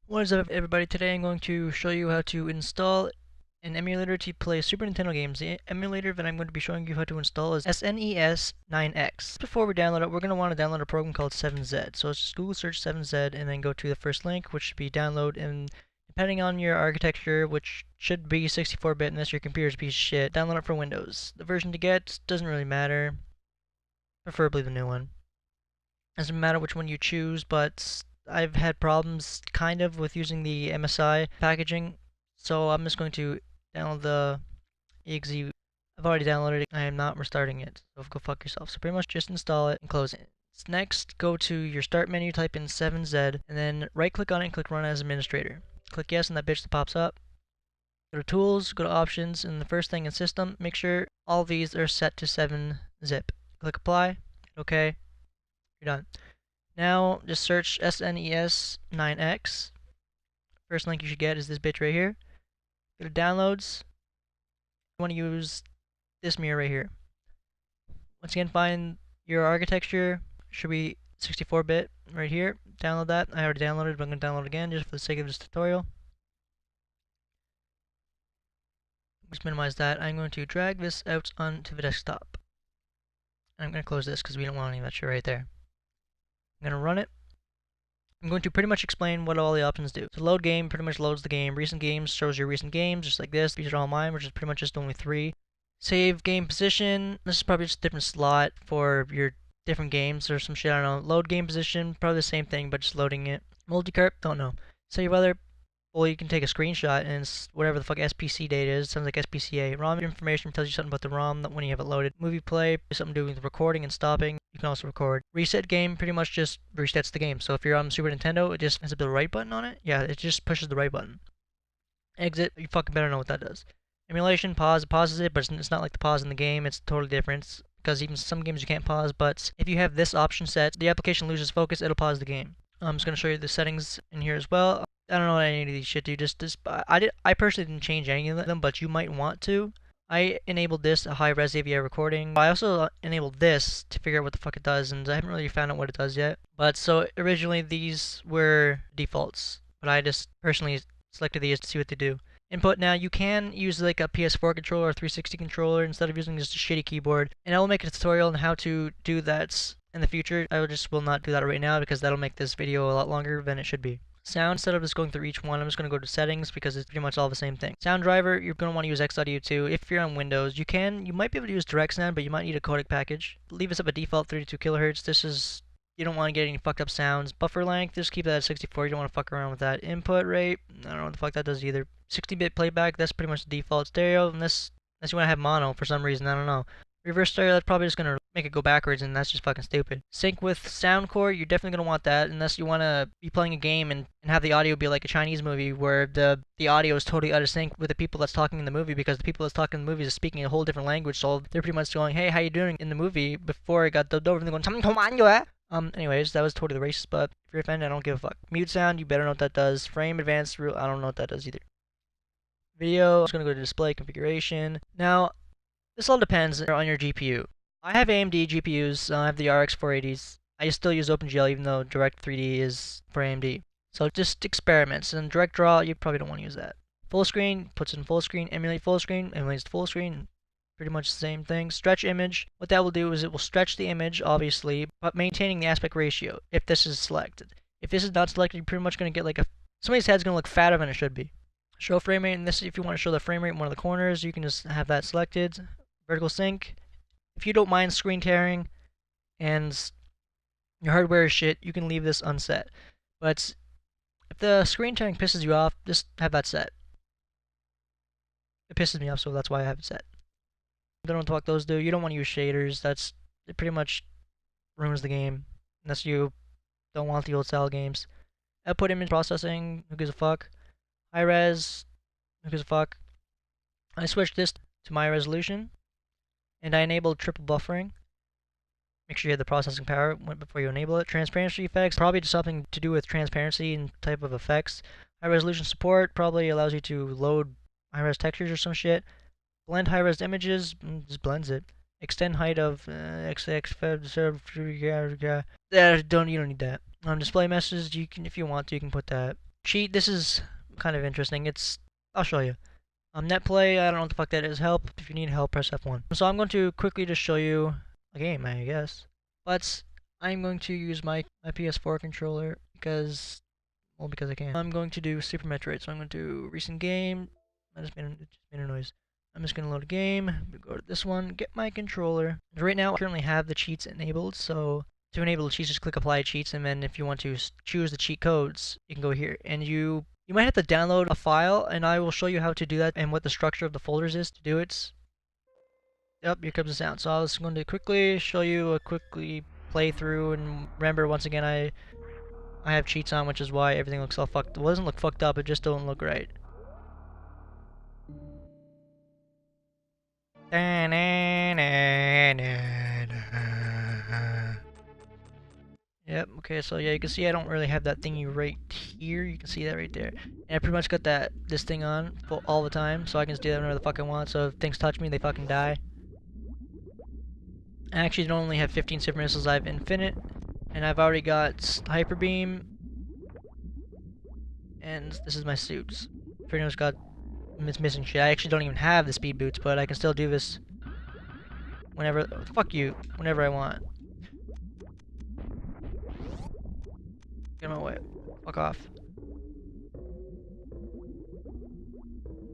What is up, everybody? Today I'm going to show you how to install an emulator to play Super Nintendo games. The emulator that I'm going to be showing you how to install is snes9x. Before we download it, we're going to want to download a program called 7Z. So let's just Google search 7Z and then go to the first link, which should be download. And depending on your architecture, which should be 64-bit unless your computer's a piece of shit, download it for Windows. The version to get doesn't really matter, preferably the new one. Doesn't matter which one you choose, but I've had problems kind of with using the MSI packaging, so I'm just going to download the exe. I've already downloaded it. I am not restarting it, so go fuck yourself. So pretty much just install it and close it. Next, go to your start menu, type in 7Z, and then right click on it and click run as administrator. Click yes and that bitch that pops up. Go to tools, go to options, and the first thing in system, make sure all of these are set to 7-zip. Click apply, okay, you're done. Now, just search snes9x. First link you should get is this bitch right here. Go to downloads. You want to use this mirror right here. Once again, find your architecture. Should be 64-bit right here. Download that. I already downloaded it, but I'm going to download it again just for the sake of this tutorial. Just minimize that. I'm going to drag this out onto the desktop. I'm going to close this because we don't want any of that shit right there. I'm going to run it. I'm going to pretty much explain what all the options do. So load game pretty much loads the game. Recent games shows your recent games, just like this. These are all mine, which is pretty much just only 3. Save game position. This is probably just a different slot for your different games or some shit, I don't know. Load game position, probably the same thing, but just loading it. Multi-carp, don't know. Save other. Well, you can take a screenshot and it's whatever the fuck SPC date is. Sounds like SPCA. ROM information tells you something about the ROM when you have it loaded. Movie play, something to do with recording and stopping. You can also record. Reset game pretty much just resets the game. So if you're on Super Nintendo, it just has the right button on it. Yeah, it just pushes the right button. Exit, you fucking better know what that does. Emulation, pause, it pauses it, but it's not like the pause in the game. It's totally different. Because even some games you can't pause, but if you have this option set, the application loses focus, it'll pause the game. I'm just going to show you the settings in here as well. I don't know what any of these shit do. I personally didn't change any of them, but you might want to. I enabled this, a high res AVI recording. I also enabled this to figure out what the fuck it does, and I haven't really found out what it does yet. But so originally these were defaults, but I just personally selected these to see what they do. Input, now you can use like a PS4 controller or 360 controller instead of using just a shitty keyboard. And I will make a tutorial on how to do that in the future. I will not do that right now because that'll make this video a lot longer than it should be. Sound, instead of just going through each one, I'm just going to go to settings because it's pretty much all the same thing. Sound driver, you're going to want to use X-Audio too. If you're on Windows, you might be able to use direct sound, but you might need a codec package. Leave this up at default 32 kHz. You don't want to get any fucked up sounds. Buffer length, just keep that at 64. You don't want to fuck around with that. Input rate, I don't know what the fuck that does either. 60-bit playback, that's pretty much the default. Stereo, unless you want to have mono for some reason, I don't know. Reverse stereo, that's probably just going to make it go backwards, and that's just fucking stupid. Sync with sound core, you're definitely going to want that, unless you want to be playing a game and have the audio be like a Chinese movie where the audio is totally out of sync with the people that's talking in the movie, because the people that's talking in the movie is speaking a whole different language, so they're pretty much going, hey, how you doing in the movie, before it got dubbed over, and they're going, anyways, that was totally racist, but if you're offended, I don't give a fuck. Mute sound, you better know what that does. Frame advanced rule, I don't know what that does either. Video, I'm just going to go to display configuration. Now, this all depends on your GPU. I have AMD GPUs, I have the RX 480s. I still use OpenGL even though Direct 3D is for AMD. So just experiments. And Direct Draw, you probably don't want to use that. Full screen, puts it in full screen. Emulate full screen, emulates full screen. Pretty much the same thing. Stretch image, what that will do is it will stretch the image, obviously, but maintaining the aspect ratio, if this is selected. If this is not selected, you're pretty much going to get like somebody's head's going to look fatter than it should be. Show frame rate, and this, if you want to show the frame rate in one of the corners, you can just have that selected. Vertical sync. If you don't mind screen tearing and your hardware is shit, you can leave this unset. But if the screen tearing pisses you off, just have that set. It pisses me off, so that's why I have it set. Don't know what the fuck those do. You don't want to use shaders. It pretty much ruins the game. Unless you don't want the old style games. Output image processing, who gives a fuck. High res, who gives a fuck. I switched this to my resolution. And I enabled triple buffering. Make sure you have the processing power before you enable it. Transparency effects, probably just something to do with transparency and type of effects. High resolution support probably allows you to load high res textures or some shit. Blend high res images, just blends it. Extend height of you don't need that. Display messages, you can, if you want to, you can put that. cheat. This is kind of interesting. I'll show you. Net play, I don't know what the fuck that is. Help. If you need help, press F1. So I'm going to quickly just show you a game, I guess. But I'm going to use my PS4 controller because I can. I'm going to do Super Metroid. So I'm going to do recent game. It just made a noise. I'm just going to load a game. Go to this one. Get my controller. Right now, I currently have the cheats enabled. So to enable the cheats, just click Apply Cheats, and then if you want to choose the cheat codes, you can go here. And you might have to download a file, and I will show you how to do that and what the structure of the folders is to do it. Yep, here comes the sound. So I was going to quickly show you a quickly playthrough, and remember, once again, I have cheats on, which is why everything looks all fucked. Well, it doesn't look fucked up, it just don't look right. Yep, okay, so yeah, you can see I don't really have that thingy right here. You can see that right there. And I pretty much got this thing on all the time, so I can just do that whenever the fuck I want. So if things touch me, they fucking die. I actually don't only have 15 super missiles, I have infinite. And I've already got hyper beam. And this is my suits. Pretty much got missing shit. I actually don't even have the speed boots, but I can still do this whenever. Fuck you. Whenever I want. Get my way. Fuck off.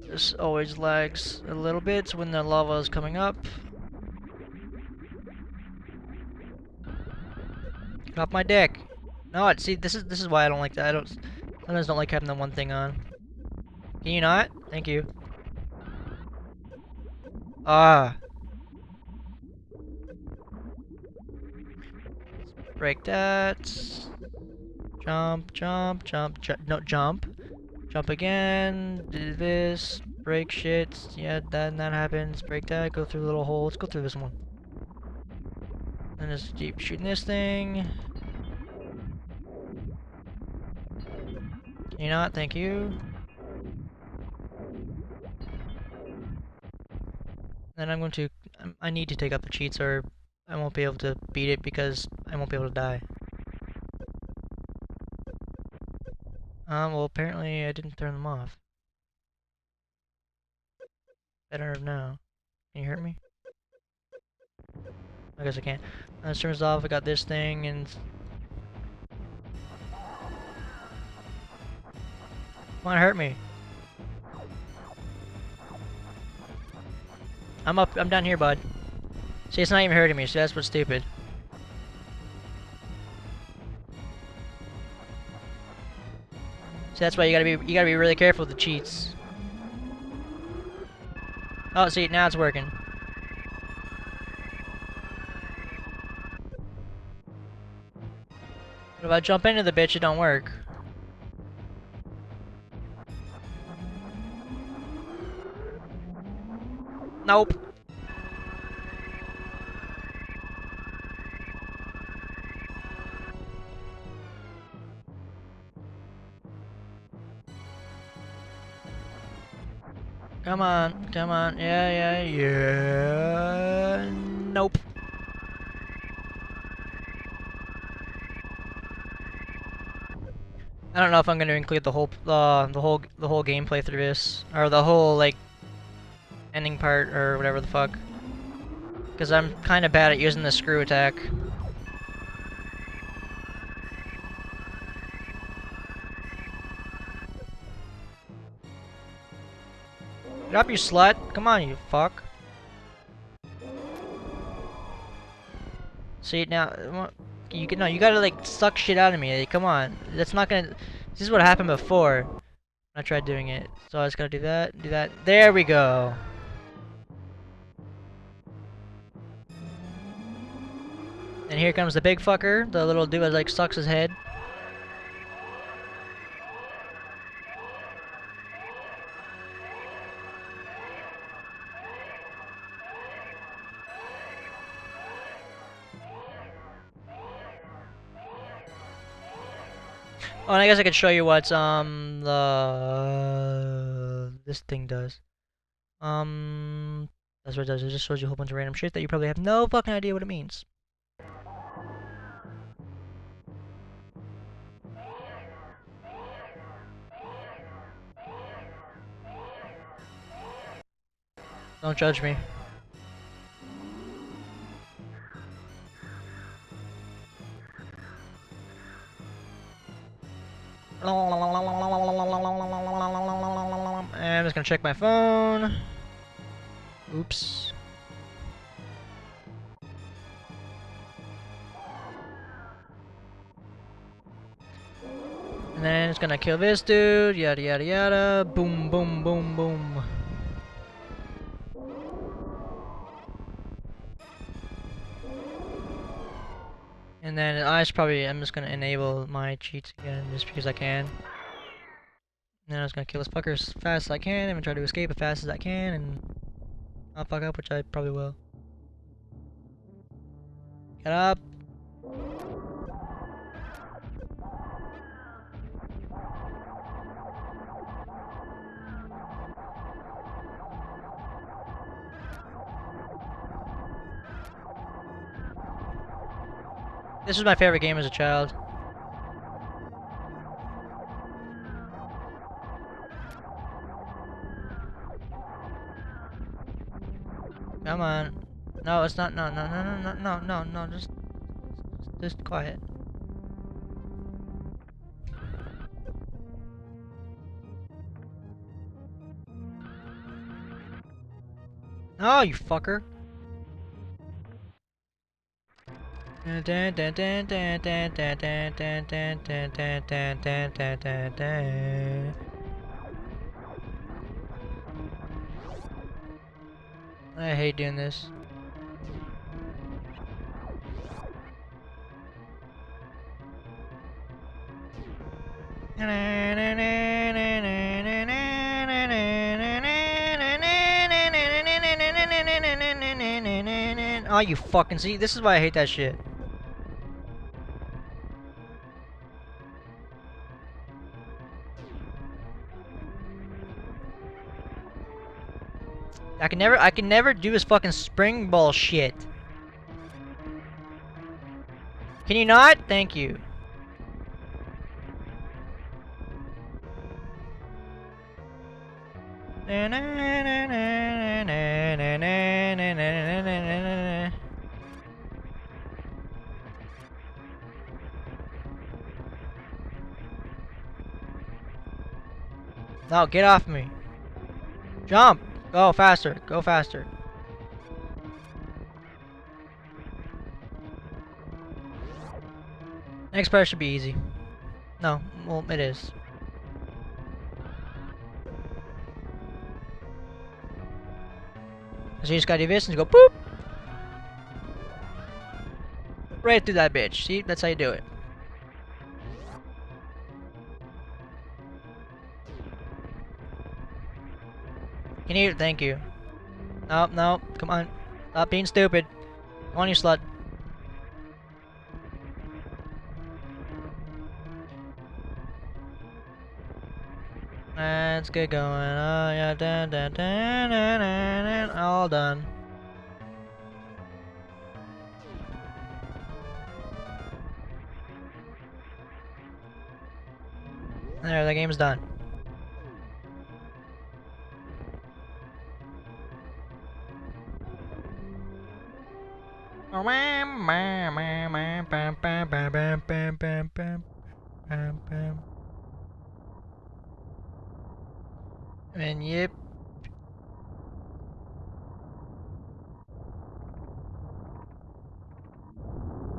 This always lags a little bit when the lava is coming up. Get off my dick. No, see, this is why I don't like that. I sometimes don't like having the one thing on. Can you not? Thank you. Ah. Break that. Jump, jump, jump, no, jump. Jump again. Do this. Break shit. Yeah, that happens. Break that. Go through the little hole. Let's go through this one. And just keep shooting this thing. Can you not? Thank you. Then I'm going to. I need to take out the cheats or I won't be able to beat it because I won't be able to die. Well, apparently I didn't turn them off. Better now. Can you hear me? I guess I can't. Let's turn this off. I got this thing and. Come on, hurt me. I'm down here, bud. See, it's not even hurting me, so that's what's stupid. See, that's why you gotta be really careful with the cheats. Oh, see, now it's working. But if I jump into the bitch, it don't work. Nope. Come on, come on, yeah. Nope. I don't know if I'm gonna include the whole gameplay through this, or the whole like ending part or whatever the fuck, because I'm kind of bad at using the screw attack. Get up, you slut! Come on, you fuck! See now, you gotta like suck shit out of me. Like, come on, that's not gonna. This is what happened before. I tried doing it, so I just gotta do that, do that. There we go. And here comes the big fucker, the little dude that like sucks his head. Oh, and I guess I could show you what this thing does. That's what it does. It just shows you a whole bunch of random shit that you probably have no fucking idea what it means. Don't judge me. And I'm just gonna check my phone. Oops. And then it's gonna kill this dude, yada yada yada, boom boom boom boom. And then I'm just gonna enable my cheats again just because I can. And then I'm just gonna kill this fucker as fast as I can and try to escape as fast as I can and I'll fuck up, which I probably will. Get up. This was my favorite game as a child. Come on. No, it's not. No, no, no, no, no, no, no, no. Just quiet. Oh, you fucker. I hate doing this. Oh, you fucking see? This is why I hate that shit. I can never do this fucking spring ball shit. Can you not? Thank you. No, get off me. Jump! Go faster, go faster. Next part should be easy. No, well, it is. So you just gotta do this and go boop! Right through that bitch. See? That's how you do it. Can you? Thank you. No, no, come on. Stop being stupid. Come on, you slut. Let's get going. Oh, yeah, dun, dun, dun, dun, dun, dun. All done. There, the game's done. And yep.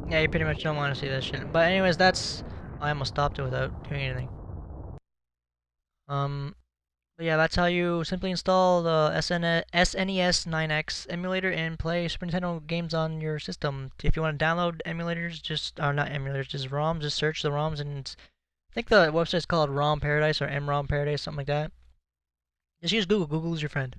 Yeah, you pretty much don't want to see that shit. But anyways, I almost stopped it without doing anything. But yeah, that's how you simply install the SNES9x emulator and play Super Nintendo games on your system. If you want to download emulators, not emulators, just ROMs, just search the ROMs and I think the website's called ROM Paradise or MROM Paradise, something like that. Just use Google. Google is your friend.